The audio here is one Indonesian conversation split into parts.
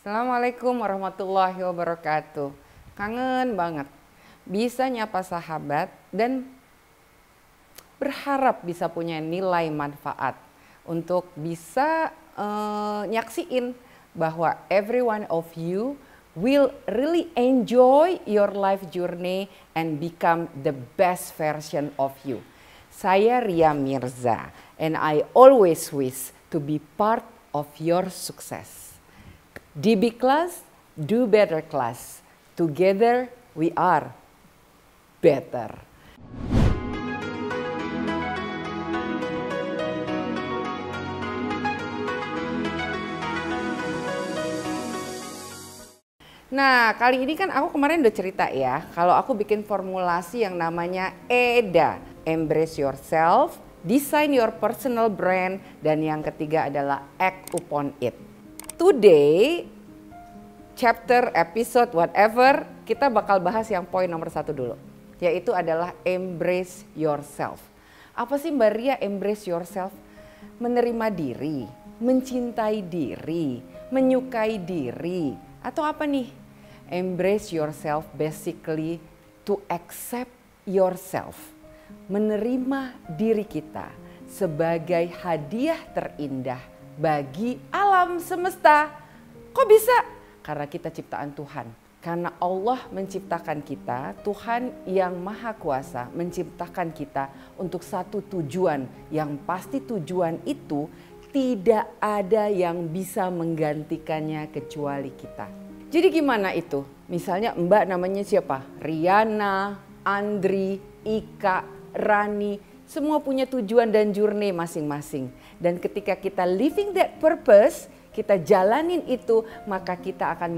Assalamualaikum warahmatullahi wabarakatuh. Kangen banget bisa nyapa sahabat dan berharap bisa punya nilai manfaat untuk bisa nyaksiin bahwa every one of you will really enjoy your life journey and become the best version of you. Saya Ria Mirza and I always wish to be part of your success. DB Class, Do Better Class. Together we are better. Nah, kali ini kan aku kemarin udah cerita ya, kalau aku bikin formulasi yang namanya EDA, Embrace Yourself, Design Your Personal Brand, dan yang ketiga adalah Act Upon It. Today, chapter, episode, whatever, kita bakal bahas yang poin nomor 1 dulu. Yaitu adalah embrace yourself. Apa sih Mbak Ria embrace yourself? Menerima diri, mencintai diri, menyukai diri. Atau apa nih? Embrace yourself basically to accept yourself. Menerima diri kita sebagai hadiah terindah bagi alam semesta. Kok bisa? Karena kita ciptaan Tuhan. Karena Allah menciptakan kita, Tuhan yang Maha Kuasa menciptakan kita untuk satu tujuan. Yang pasti tujuan itu tidak ada yang bisa menggantikannya kecuali kita. Jadi gimana itu? Misalnya Mbak namanya siapa? Riana, Andri, Ika, Rani. Semua punya tujuan dan journey masing-masing. Dan ketika kita living that purpose, kita jalanin itu, maka kita akan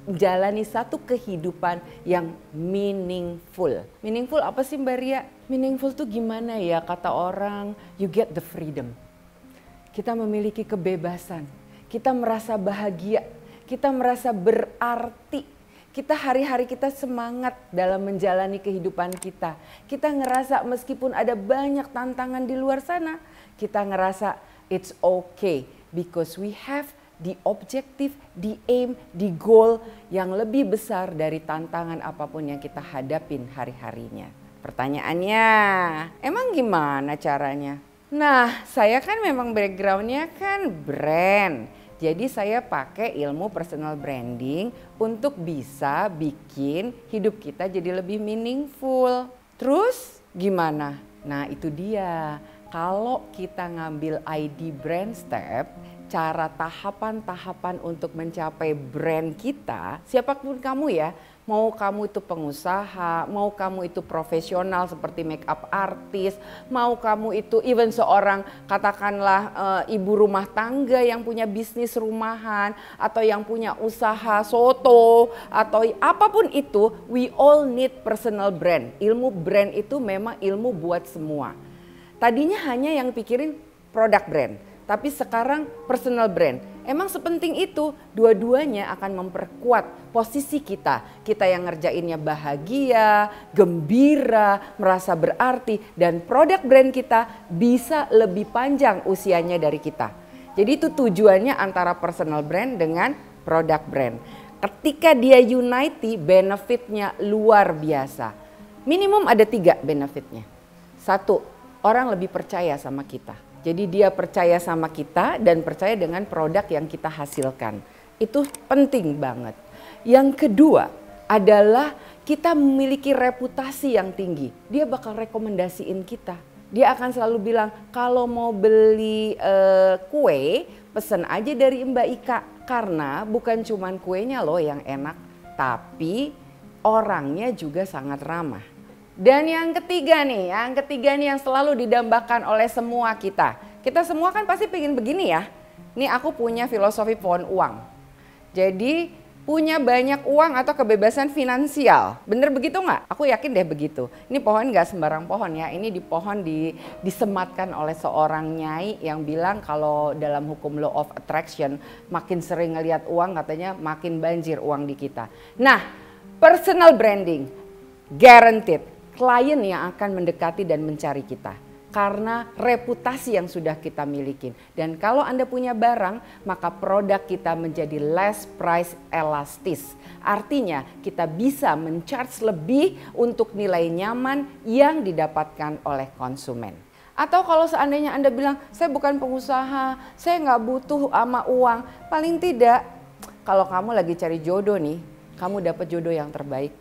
menjalani satu kehidupan yang meaningful. Meaningful apa sih Mbak Ria? Meaningful tuh gimana ya kata orang? You get the freedom. Kita memiliki kebebasan. Kita merasa bahagia. Kita merasa berarti. Kita hari-hari kita semangat dalam menjalani kehidupan kita. Kita ngerasa meskipun ada banyak tantangan di luar sana, kita ngerasa it's okay because we have the objective, the aim, the goal yang lebih besar dari tantangan apapun yang kita hadapin hari-harinya. Pertanyaannya, emang gimana caranya? Nah, saya kan memang backgroundnya kan brand. Jadi saya pakai ilmu personal branding untuk bisa bikin hidup kita jadi lebih meaningful. Terus gimana? Nah itu dia, kalau kita ngambil ID brand step, cara tahapan-tahapan untuk mencapai brand kita, siapapun kamu ya, mau kamu itu pengusaha, mau kamu itu profesional seperti makeup artist, mau kamu itu even seorang katakanlah ibu rumah tangga yang punya bisnis rumahan atau yang punya usaha soto atau apapun itu, we all need personal brand. Ilmu brand itu memang ilmu buat semua. Tadinya hanya yang pikirin produk brand, tapi sekarang personal brand. Emang sepenting itu, dua-duanya akan memperkuat posisi kita. Kita yang ngerjainnya bahagia, gembira, merasa berarti. Dan produk brand kita bisa lebih panjang usianya dari kita. Jadi itu tujuannya antara personal brand dengan produk brand. Ketika dia unity, benefitnya luar biasa. Minimum ada 3 benefitnya. 1, orang lebih percaya sama kita. Jadi dia percaya sama kita dan percaya dengan produk yang kita hasilkan. Itu penting banget. Yang kedua adalah kita memiliki reputasi yang tinggi. Dia bakal rekomendasiin kita. Dia akan selalu bilang kalau mau beli kue pesen aja dari Mbak Ika. Karena bukan cuman kuenya loh yang enak, tapi orangnya juga sangat ramah. Dan yang ketiga nih yang selalu didambakan oleh semua kita. Kita semua kan pasti pengen begini ya. Nih aku punya filosofi pohon uang. Jadi punya banyak uang atau kebebasan finansial. Bener begitu nggak? Aku yakin deh begitu. Ini pohon nggak sembarang pohon ya. Ini di pohon disematkan oleh seorang nyai yang bilang kalau dalam hukum law of attraction makin sering ngelihat uang katanya makin banjir uang di kita. Nah, personal branding guaranteed. Klien yang akan mendekati dan mencari kita. karena reputasi yang sudah kita miliki. Dan kalau Anda punya barang, maka produk kita menjadi less price elastis. Artinya kita bisa men-charge lebih untuk nilai nyaman yang didapatkan oleh konsumen. Atau kalau seandainya Anda bilang, saya bukan pengusaha, saya nggak butuh sama uang. Paling tidak, kalau kamu lagi cari jodoh nih, kamu dapat jodoh yang terbaik.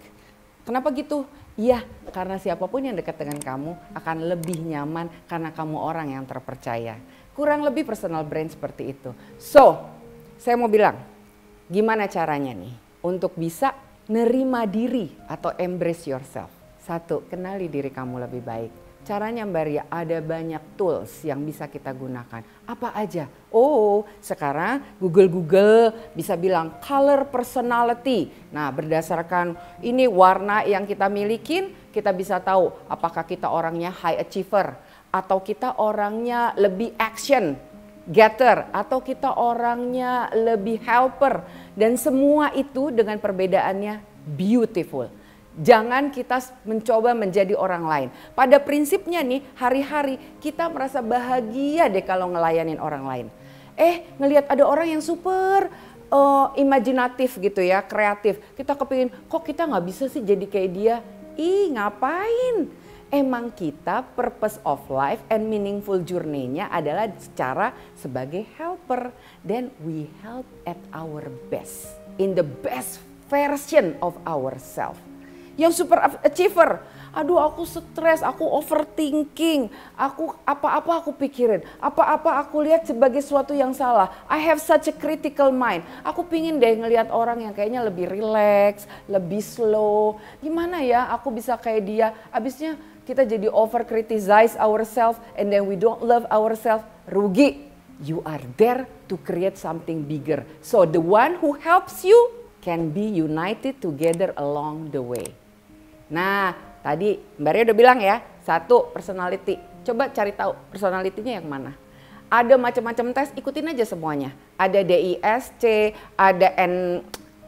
Kenapa gitu? Iya, karena siapapun yang dekat dengan kamu akan lebih nyaman karena kamu orang yang terpercaya. Kurang lebih personal brand seperti itu. So, saya mau bilang, gimana caranya nih untuk bisa nerima diri atau embrace yourself? Satu, kenali diri kamu lebih baik. Caranya Mbak Ria, ada banyak tools yang bisa kita gunakan. Apa aja? Oh, sekarang Google bisa bilang color personality. Nah, berdasarkan ini warna yang kita milikin, kita bisa tahu apakah kita orangnya high achiever atau kita orangnya lebih action getter atau kita orangnya lebih helper. Dan semua itu dengan perbedaannya beautiful. Jangan kita mencoba menjadi orang lain. Pada prinsipnya nih, hari-hari kita merasa bahagia deh kalau ngelayanin orang lain. Ngelihat ada orang yang super imajinatif gitu ya, kreatif. Kita kepingin, kok kita nggak bisa sih jadi kayak dia? Ngapain? Emang kita purpose of life and meaningful journey-nya adalah secara sebagai helper. Then we help at our best. In the best version of ourselves. Yang super achiever, aduh aku stres, aku overthinking, aku apa-apa aku pikirin, apa-apa aku lihat sebagai sesuatu yang salah. I have such a critical mind. Aku pingin deh ngelihat orang yang kayaknya lebih relax, lebih slow. Gimana ya aku bisa kayak dia? Abisnya kita jadi over criticize ourselves and then we don't love ourselves. Rugi. You are there to create something bigger. So the one who helps you can be united together along the way. Nah, tadi Mbak Ria udah bilang ya, satu personality. Coba cari tahu personality-nya yang mana. Ada macam-macam tes, ikutin aja semuanya. Ada DISC, ada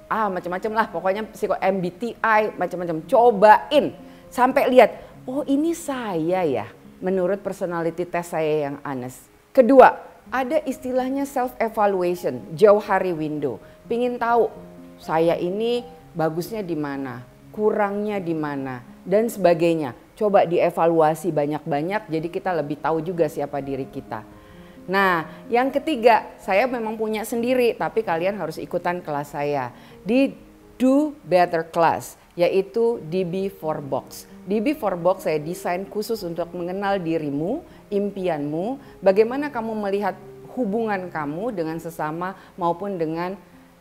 macam-macam lah. Pokoknya MBTI, macam-macam. Cobain sampai lihat, oh ini saya ya. Menurut personality test saya yang honest. Kedua, ada istilahnya self evaluation, jauh hari window. Pingin tahu saya ini bagusnya di mana, kurangnya di mana, dan sebagainya. Coba dievaluasi banyak-banyak, jadi kita lebih tahu juga siapa diri kita. Nah, yang ketiga, saya memang punya sendiri, tapi kalian harus ikutan kelas saya di Do Better Class, yaitu DB4Box. DB4Box saya desain khusus untuk mengenal dirimu, impianmu, bagaimana kamu melihat hubungan kamu dengan sesama maupun dengan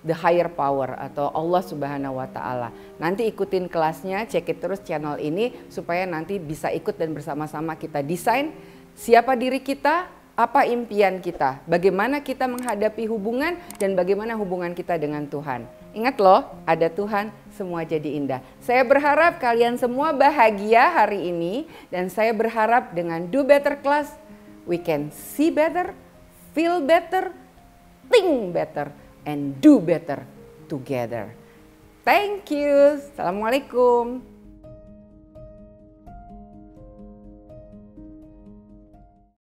the higher power atau Allah Subhanahu wa Ta'ala. Nanti ikutin kelasnya, cek terus channel ini supaya nanti bisa ikut dan bersama-sama kita desain siapa diri kita, apa impian kita, bagaimana kita menghadapi hubungan dan bagaimana hubungan kita dengan Tuhan. Ingat loh, ada Tuhan, semua jadi indah. Saya berharap kalian semua bahagia hari ini dan saya berharap dengan Do Better Class we can see better, feel better, think better, and do better together. Thank you. Assalamualaikum.